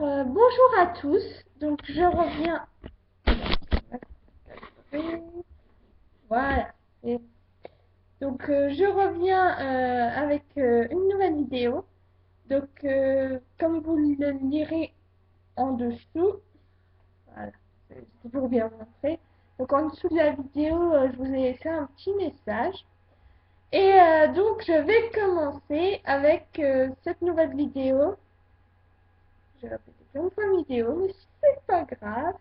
Bonjour à tous. Donc, je reviens. Voilà. Et je reviens avec une nouvelle vidéo. Comme vous le lirez en dessous, voilà, c'est toujours bien montré. Donc, en dessous de la vidéo, je vous ai laissé un petit message. Je vais commencer avec cette nouvelle vidéo. J'ai répété plein de fois vidéo, mais c'est pas grave.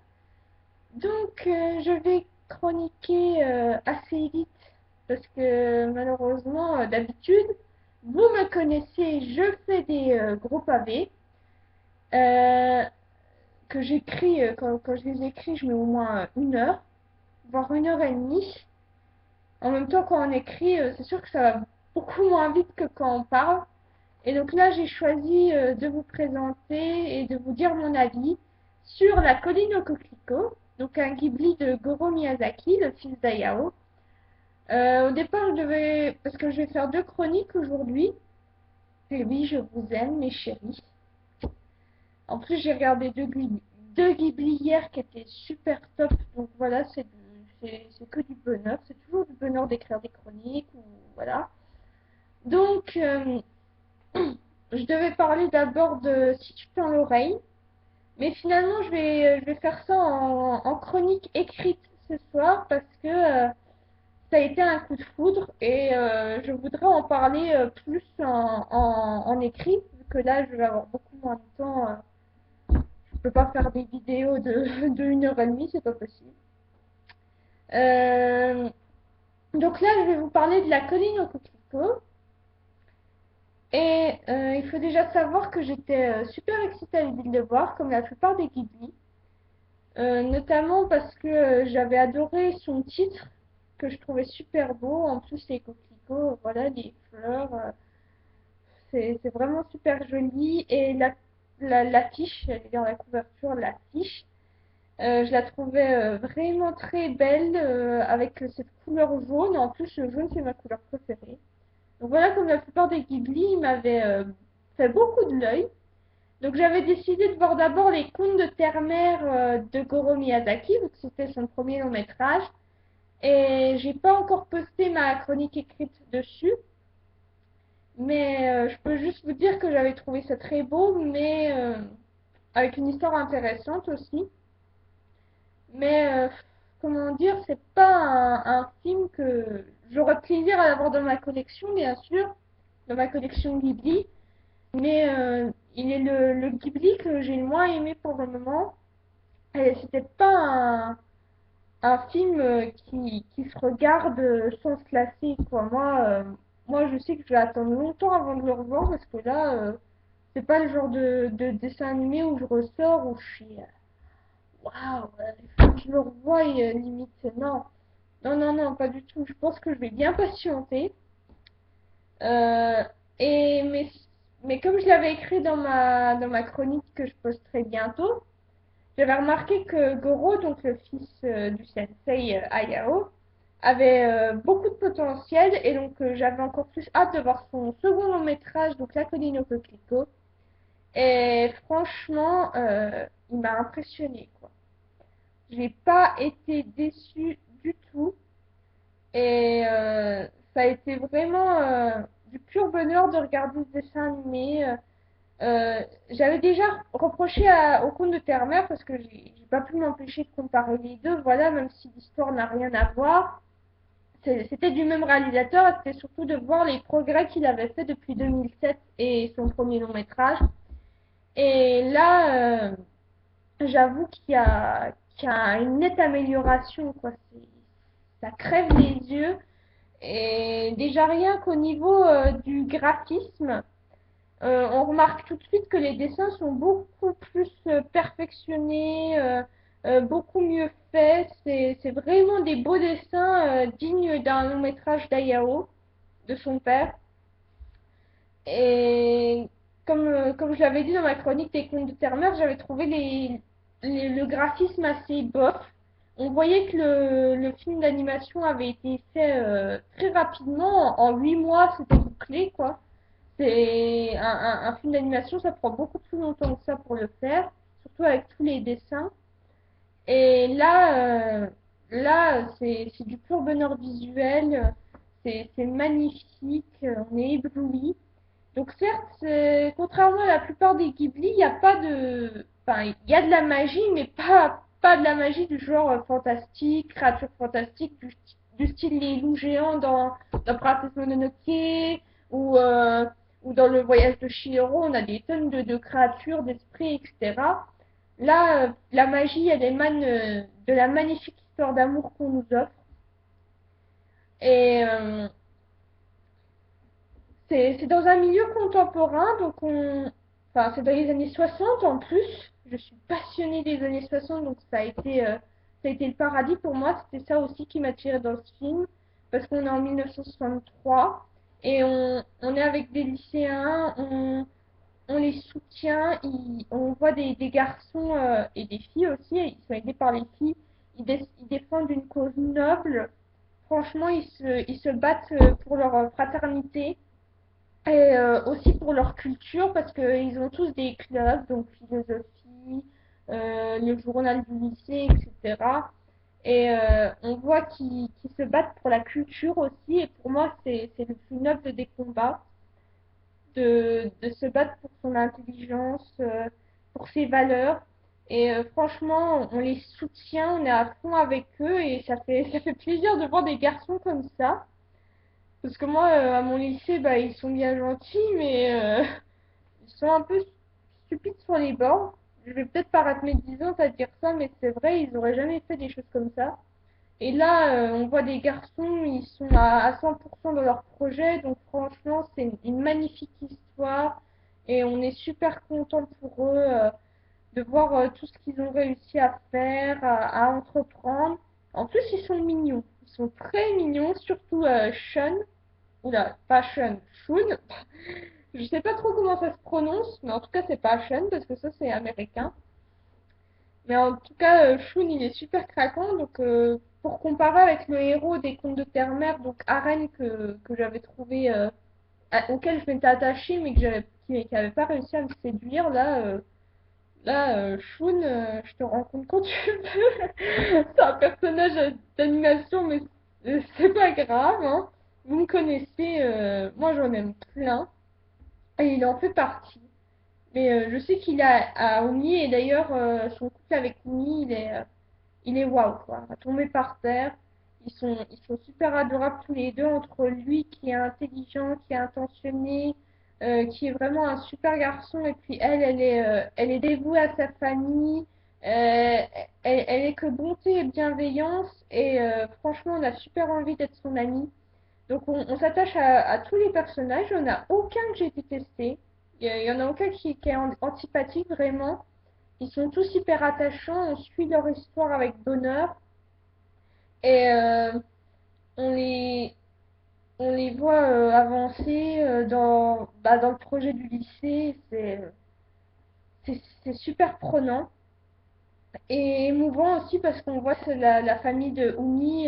Je vais chroniquer assez vite parce que malheureusement, d'habitude, vous me connaissez, je fais des gros pavés euh, que j'écris. Quand je les écris, je mets au moins 1 heure, voire 1 heure et demie. En même temps, quand on écrit, c'est sûr que ça va beaucoup moins vite que quand on parle. Et donc là, j'ai choisi de vous présenter et de vous dire mon avis sur La colline aux coquelicots, donc un Ghibli de Goro Miyazaki, le fils d'Hayao. Au départ, parce que je vais faire 2 chroniques aujourd'hui. Et oui, je vous aime, mes chéris. En plus, j'ai regardé deux Ghibli hier qui étaient super top. Donc voilà, c'est que du bonheur. C'est toujours du bonheur d'écrire des chroniques. Ou, voilà. Donc, je devais parler d'abord de Si tu tends l'oreille. Mais finalement, je vais faire ça en chronique écrite ce soir parce que ça a été un coup de foudre et je voudrais en parler plus en écrit, vu que là, je vais avoir beaucoup moins de temps. Je peux pas faire des vidéos de 1 heure et demie, c'est pas possible. Euh, donc là, je vais vous parler de La colline aux coquelicots. Il faut déjà savoir que j'étais super excitée à l'idée de le voir, comme la plupart des Ghibli. Notamment parce que j'avais adoré son titre, que je trouvais super beau. En plus, les coquelicots, voilà, les fleurs, c'est vraiment super joli. Et l'affiche, j'allais dire la couverture, l'affiche, je la trouvais vraiment très belle avec cette couleur jaune. En plus, le jaune, c'est ma couleur préférée. Donc voilà, comme la plupart des Ghibli, il m'avait fait beaucoup de l'œil. Donc j'avais décidé de voir d'abord les contes de terre-mer de Goro Miyazaki, vu que c'était son premier long métrage. Et j'ai pas encore posté ma chronique écrite dessus. Mais je peux juste vous dire que j'avais trouvé ça très beau, mais avec une histoire intéressante aussi. Mais comment dire, c'est pas un film que j'aurais plaisir à avoir dans ma collection, bien sûr, dans ma collection Ghibli. Mais il est le Ghibli que j'ai le moins aimé pour le moment. Et c'était pas un film qui se regarde sans se lasser, quoi. Moi, je sais que je vais attendre longtemps avant de le revoir parce que là, c'est pas le genre de dessin animé où je ressors, où je suis waouh, il faut que je le revoie et, limite. Non, non, non, non, pas du tout. Je pense que je vais bien patienter. Euh, et, mais comme je l'avais écrit dans ma chronique que je posterai bientôt, j'avais remarqué que Goro, donc le fils du sensei Hayao, avait beaucoup de potentiel et donc j'avais encore plus hâte de voir son second long métrage, donc La colline aux coquelicots. Et franchement, il m'a impressionné, quoi. J'ai pas été déçue du tout et ça a été vraiment du pur bonheur de regarder ce dessin animé. J'avais déjà reproché au conte de Terre-Mère parce que j'ai pas pu m'empêcher de comparer les deux, voilà, même si l'histoire n'a rien à voir. C'était du même réalisateur et c'était surtout de voir les progrès qu'il avait fait depuis 2007 et son premier long métrage. Et là, j'avoue qu'il y a une nette amélioration, quoi. Ça crève les yeux. Et déjà rien qu'au niveau du graphisme, on remarque tout de suite que les dessins sont beaucoup plus perfectionnés, beaucoup mieux faits. C'est vraiment des beaux dessins dignes d'un long métrage d'Hayao, de son père. Et comme je l'avais dit dans ma chronique des contes de Terre-Mère, j'avais trouvé le graphisme assez bof. On voyait que le film d'animation avait été fait très rapidement. En 8 mois, c'était bouclé, quoi. C'est un film d'animation, ça prend beaucoup plus longtemps que ça pour le faire, surtout avec tous les dessins. Et là, c'est du pur bonheur visuel, c'est magnifique, on est ébloui. Donc certes, contrairement à la plupart des Ghibli, il n'y a pas de... Enfin, il y a de la magie, mais pas de la magie du genre fantastique, créature fantastique, du style les loups géants dans Princesse Mononoke, ou, euh, ou dans le voyage de Chihiro, on a des tonnes de créatures, d'esprits, etc. Là, la magie, elle émane de la magnifique histoire d'amour qu'on nous offre. Et c'est dans un milieu contemporain, enfin, c'est dans les années 60 en plus. Je suis passionnée des années 60, donc ça a été le paradis pour moi. C'était ça aussi qui m'attirait dans ce film, parce qu'on est en 1963 et on est avec des lycéens, on les soutient, on voit des garçons et des filles aussi, ils sont aidés par les filles, ils défendent une cause noble. Franchement, ils se battent pour leur fraternité. Et aussi pour leur culture, parce qu'ils ont tous des clubs, donc philosophie, le journal du lycée, etc. Et on voit qu'ils se battent pour la culture aussi. Et pour moi, c'est le plus noble des combats, de se battre pour son intelligence, pour ses valeurs. Et franchement, on les soutient, on est à fond avec eux. Et ça fait plaisir de voir des garçons comme ça. Parce que moi, à mon lycée, bah, ils sont bien gentils, mais ils sont un peu stupides sur les bords. Je vais peut-être paraître médisante à dire ça, mais c'est vrai, ils auraient jamais fait des choses comme ça. Et là, on voit des garçons, ils sont à 100% dans leur projet, donc franchement, c'est une magnifique histoire. Et on est super content pour eux de voir tout ce qu'ils ont réussi à faire, à entreprendre. En plus, ils sont mignons. Ils sont très mignons, surtout Sean. Oula, pas Sean, Shun. Je sais pas trop comment ça se prononce, mais en tout cas, c'est pas Sean parce que ça, c'est américain. Mais en tout cas, Shun, il est super craquant. Donc, pour comparer avec le héros des Contes de Terre-Mère, donc Aren, que j'avais trouvé, auquel je m'étais attachée, mais qui avait pas réussi à me séduire, Shun, je te rends compte quand tu veux. C'est un personnage d'animation, mais c'est pas grave, hein. Vous me connaissez, moi j'en aime plein. Et il en fait partie. Mais je sais qu'il a à Omi, et d'ailleurs, son couple avec Omi, il est waouh, quoi. À tomber par terre. Ils sont super adorables tous les deux, entre lui qui est intelligent, qui est intentionné, qui est vraiment un super garçon, et puis elle est dévouée à sa famille. Elle est que bonté et bienveillance, et franchement, on a super envie d'être son amie. Donc on s'attache à tous les personnages, il n'y en a aucun que j'ai détesté, il y en a aucun qui est antipathique vraiment. Ils sont tous hyper attachants, on suit leur histoire avec bonheur et on les, on les voit avancer dans le projet du lycée, c'est super prenant et émouvant aussi parce qu'on voit la famille de Umi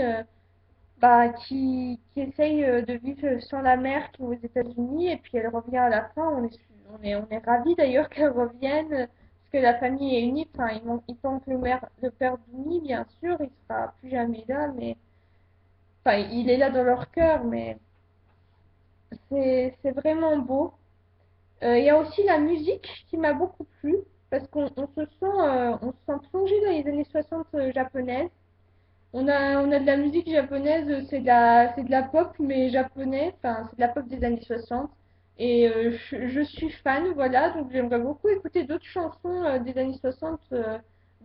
qui essaye de vivre sans la mère qui est aux États-Unis et puis elle revient à la fin. On est ravis d'ailleurs qu'elle revienne parce que la famille est unie. Enfin, il manque le père d'Uni, bien sûr, il sera plus jamais là, mais enfin, il est là dans leur cœur, mais c'est vraiment beau. Il y a aussi la musique qui m'a beaucoup plu parce on se sent plongé dans les années 60 japonaises. On a de la musique japonaise, c'est de la pop, mais japonais, enfin, c'est de la pop des années 60. Et je suis fan, voilà, donc j'aimerais beaucoup écouter d'autres chansons des années 60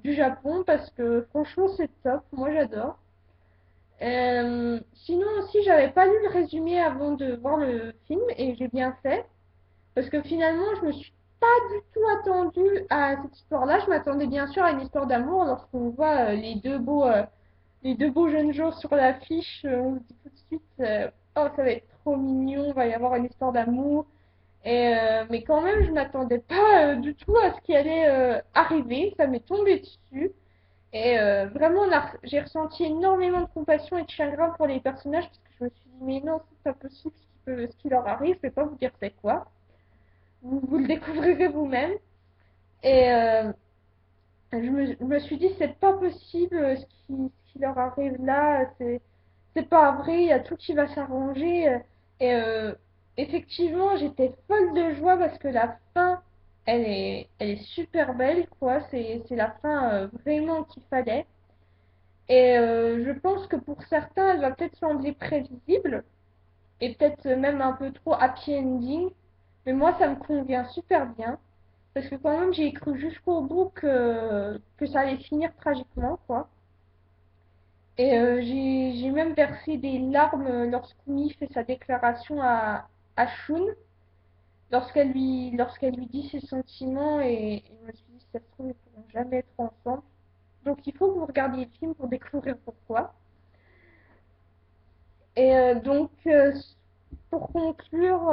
du Japon parce que franchement, c'est top, moi j'adore. Sinon aussi, j'avais pas lu le résumé avant de voir le film et j'ai bien fait parce que finalement, je me suis pas du tout attendue à cette histoire-là. Je m'attendais bien sûr à une histoire d'amour lorsqu'on voit les deux beaux jeunes jours sur l'affiche, on se dit tout de suite, oh, ça va être trop mignon, il va y avoir une histoire d'amour. Et, mais quand même, je m'attendais pas du tout à ce qui allait arriver. Ça m'est tombé dessus. Et vraiment, j'ai ressenti énormément de compassion et de chagrin pour les personnages parce que je me suis dit, mais non, c'est pas possible ce qui que ce qui leur arrive, je vais pas vous dire c'est quoi. Vous le découvrirez vous-même. Et je me suis dit, c'est pas possible ce qui leur arrive là, c'est pas vrai, il y a tout qui va s'arranger. Et effectivement, j'étais folle de joie parce que la fin, elle est super belle, quoi. C'est la fin vraiment qu'il fallait. Et je pense que pour certains, elle va peut-être sembler prévisible et peut-être même un peu trop happy ending. Mais moi, ça me convient super bien. Parce que quand même, j'ai cru jusqu'au bout que ça allait finir tragiquement, quoi. Et j'ai même versé des larmes lorsqu'Umi fait sa déclaration à Shun, lorsqu'elle lui dit ses sentiments, et je me suis dit, si ça se trouve, ils pourront jamais être ensemble. Donc il faut que vous regardiez le film pour découvrir pourquoi. Et pour conclure,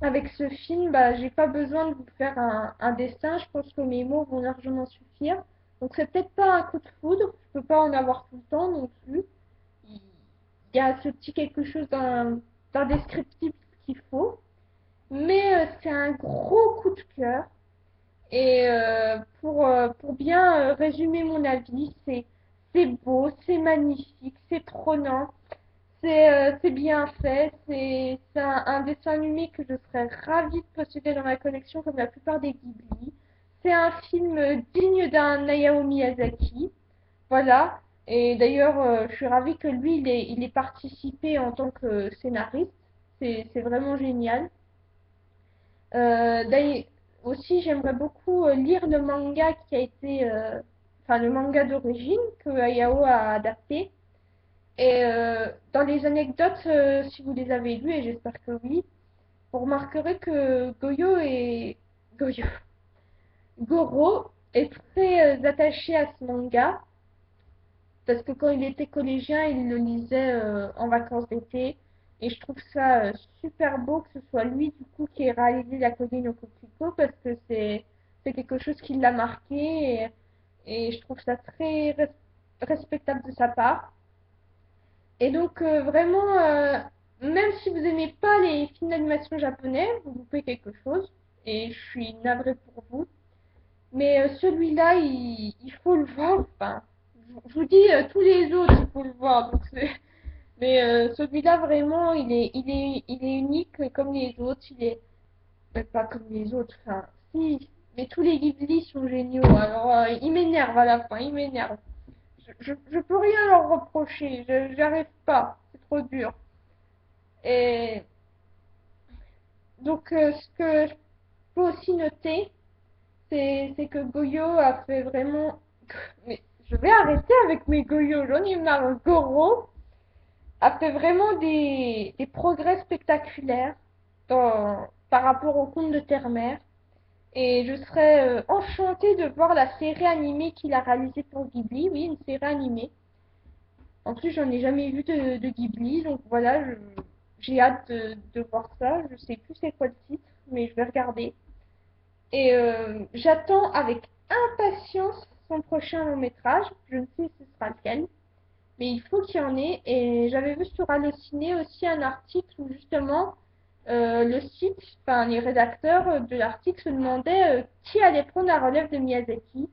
avec ce film, bah, j'ai pas besoin de vous faire un dessin. Je pense que mes mots vont largement suffire. Donc c'est peut-être pas un coup de foudre. Je peux pas en avoir tout le temps non plus. Il y a ce petit quelque chose d'indescriptible qu'il faut. Mais c'est un gros coup de cœur. Et pour bien résumer mon avis, c'est beau, c'est magnifique, c'est prenant. C'est bien fait, c'est un dessin animé que je serais ravie de posséder dans ma collection comme la plupart des Ghibli. C'est un film digne d'un Hayao Miyazaki. Voilà. Et d'ailleurs, je suis ravie que lui, il ait participé en tant que scénariste. C'est vraiment génial. D'ailleurs, aussi, j'aimerais beaucoup lire le manga qui a été, enfin le manga d'origine que Hayao a adapté. Et dans les anecdotes, si vous les avez lues, et j'espère que oui, vous remarquerez que Goyo, Goro est très attaché à ce manga parce que quand il était collégien, il le lisait en vacances d'été. Et je trouve ça super beau que ce soit lui du coup qui ait réalisé la colline au coquelicot parce que c'est quelque chose qui l'a marqué et je trouve ça très respectable de sa part. Et donc, vraiment, même si vous n'aimez pas les films d'animation japonais, vous loupez quelque chose. Et je suis navrée pour vous. Mais celui-là, il faut le voir. Enfin, je vous dis, tous les autres, il faut le voir. Mais celui-là, vraiment, il est unique comme les autres. Il est pas comme les autres. Enfin, si. Mais tous les Ghibli sont géniaux. Alors, il m'énerve à la fin. Il m'énerve. Je peux rien leur reprocher. J'arrive pas. C'est trop dur. Et donc, ce que je peux aussi noter, c'est que Goyo a fait vraiment. Mais je vais arrêter avec mes Goyo, j'en ai marre. Goro a fait vraiment des progrès spectaculaires par rapport au conte de Terre-Mère. Et je serais enchantée de voir la série animée qu'il a réalisée pour Ghibli. Oui, une série animée. En plus, j'en ai jamais vu de Ghibli, donc voilà, j'ai hâte de voir ça. Je sais plus c'est quoi le titre, mais je vais regarder. Et j'attends avec impatience son prochain long métrage. Je ne sais ce sera lequel, mais il faut qu'il y en ait. Et j'avais vu sur Allociné aussi un article où justement le site, enfin les rédacteurs de l'article se demandaient qui allait prendre la relève de Miyazaki,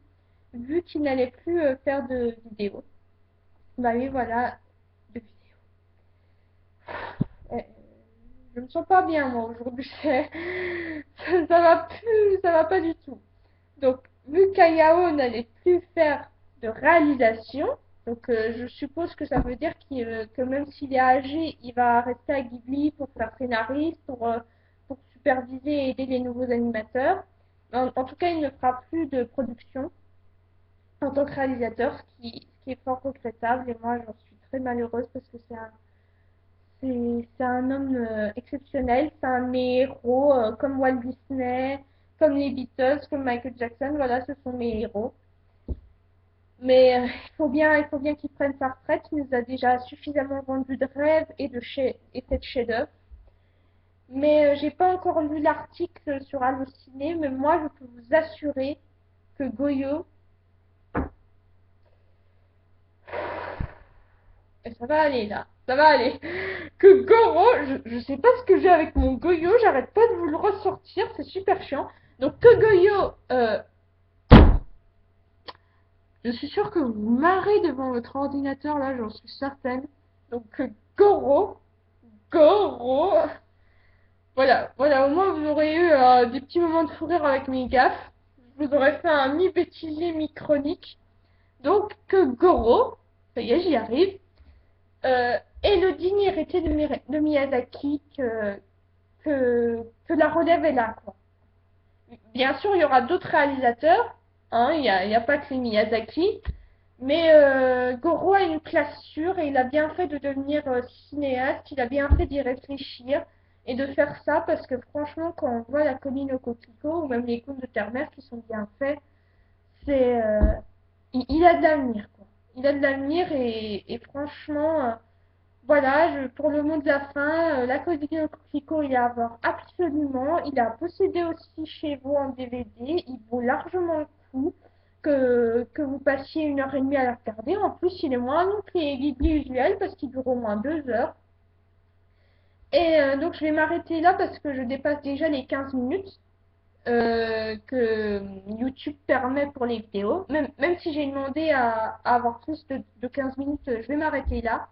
vu qu'il n'allait plus faire de vidéos. Bah oui, voilà, de vidéos. Je me sens pas bien moi aujourd'hui. Ça va pas du tout. Donc, vu qu'Ayao n'allait plus faire de réalisation, donc je suppose que ça veut dire que même s'il est âgé, il va rester à Ghibli pour faire scénariste, pour superviser et aider les nouveaux animateurs. En tout cas, il ne fera plus de production en tant que réalisateur, ce qui est fort regrettable. Et moi, j'en suis très malheureuse parce que c'est un homme exceptionnel, c'est un de mes héros, comme Walt Disney, comme les Beatles, comme Michael Jackson, voilà, ce sont mes héros. Mais il faut bien qu'il prenne sa retraite, il nous a déjà suffisamment vendu de rêves et fait de chefs-d'œuvre. Mais j'ai pas encore lu l'article sur Allociné, mais moi je peux vous assurer que Goyo, et ça va aller là. Ça va aller. Que Goro, je sais pas ce que j'ai avec mon Goyo, j'arrête pas de vous le ressortir, c'est super chiant. Donc que Goyo, je suis sûre que vous vous marrez devant votre ordinateur là, j'en suis certaine. Donc que Goro, voilà, voilà, au moins vous aurez eu des petits moments de fou rire avec mes gaffes. Je vous aurais fait un mi-bêtisier, mi-chronique. Donc que Goro, ça y est, j'y arrive. Et le digne héritier de Miyazaki que la relève est là, quoi. Bien sûr, il y aura d'autres réalisateurs, hein, il y a pas que les Miyazaki, mais Goro a une classe sûre et il a bien fait de devenir cinéaste, il a bien fait d'y réfléchir et de faire ça parce que franchement, quand on voit La Colline au Coquelicot ou même Les Contes de Terre-Mère qui sont bien faits, c'est il a de l'avenir, quoi. Il a de l'avenir et franchement, voilà, pour le mot de la fin, la colline au coquelicot, il est à voir absolument. Il est à posséder aussi chez vous en DVD. Il vaut largement le coup que vous passiez 1 heure et demie à le regarder. En plus, il est moins long que les Ghibli usuels parce qu'il dure au moins 2 heures. Et donc, je vais m'arrêter là parce que je dépasse déjà les 15 minutes que YouTube permet pour les vidéos. Même si j'ai demandé à avoir plus de 15 minutes, je vais m'arrêter là.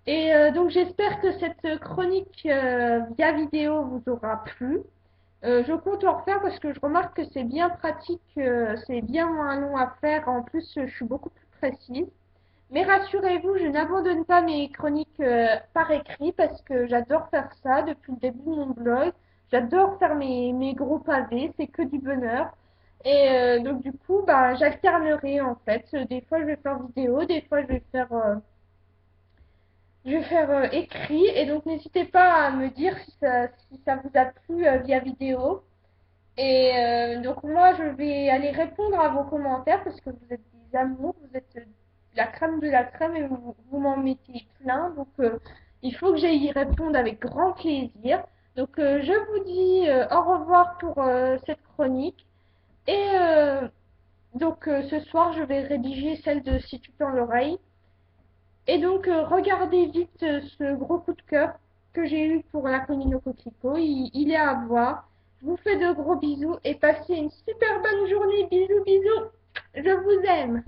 Et donc j'espère que cette chronique via vidéo vous aura plu. Je compte en refaire parce que je remarque que c'est bien pratique, c'est bien moins long à faire. En plus, je suis beaucoup plus précise. Mais rassurez-vous, je n'abandonne pas mes chroniques par écrit parce que j'adore faire ça depuis le début de mon blog. J'adore faire mes gros pavés, c'est que du bonheur. Et donc du coup, bah, j'alternerai en fait. Des fois, je vais faire vidéo, des fois, je vais faire écrit et donc n'hésitez pas à me dire si ça vous a plu via vidéo. Et donc moi je vais aller répondre à vos commentaires parce que vous êtes des amours, vous êtes la crème de la crème et vous m'en mettez plein. Donc il faut que j'aille y répondre avec grand plaisir. Donc je vous dis au revoir pour cette chronique. Et donc ce soir je vais rédiger celle de Si tu tends l'oreille. Et donc, regardez vite ce gros coup de cœur que j'ai eu pour la colline au coquelicot. Il est à voir. Je vous fais de gros bisous et passez une super bonne journée. Bisous, bisous. Je vous aime.